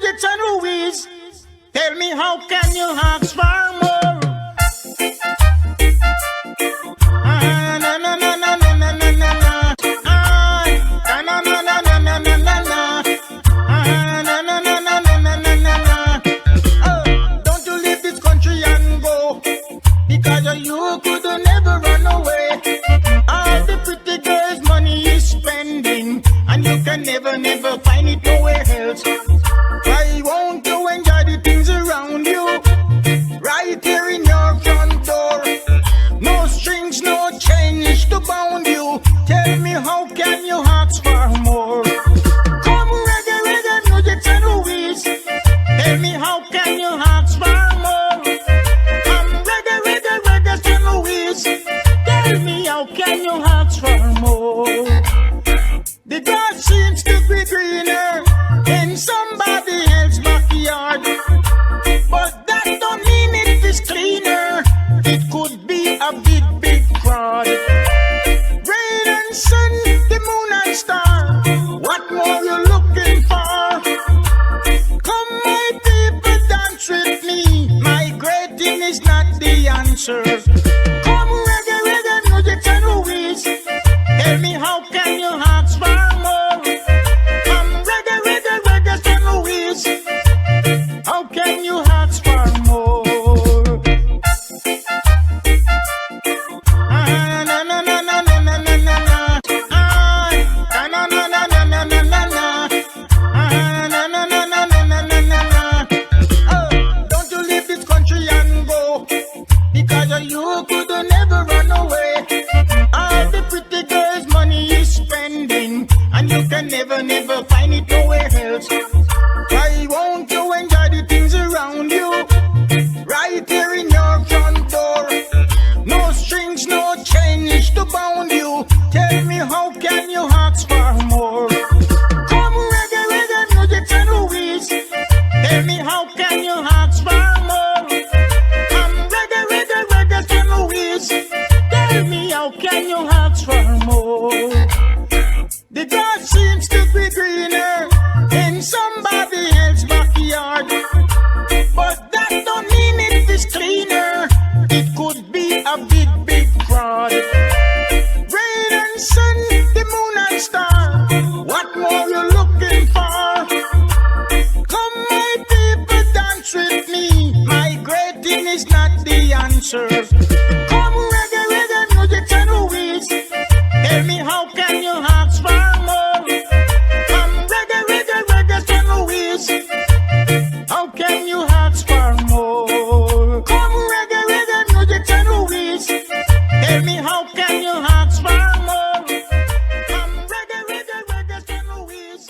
Nugets and Louise. Tell me, how can you ask for more? Na na na na na na na na na. Na na na na na na na na na. Na na na na na na na na na. Don't you leave this country and go, because you could never run away. All the pretty girls money is spending, and you can never find it nowhere else. Why won't you enjoy the things around you, right here in your front door? No strings, no chains to bound you. Tell me, how can you ask for more? Come reggae, reggae, Nugets and Louise. Tell me, how can you ask for more? Come reggae, reggae, reggae, St. Louise. Tell me, how can you ask for more? The grass seems to be greener in somebody else's backyard, but that don't mean it is cleaner. It could be a big fraud. Rain and sun, the moon and star, what more you looking for? Come my people, dance with me. Migrating is not the answer. Come reggae, reggae, Nugets and Louise. Tell me, how can you ask for more? Come reggae, reggae, reggae, St. Louise. How can you ask for more? Na na na na na na na na na. Na na na na na na na na na. Na na na na na na na na na. Don't you leave this country and go, because you could never run away. All the pretty girls money is spending, and you can never find it nowhere else.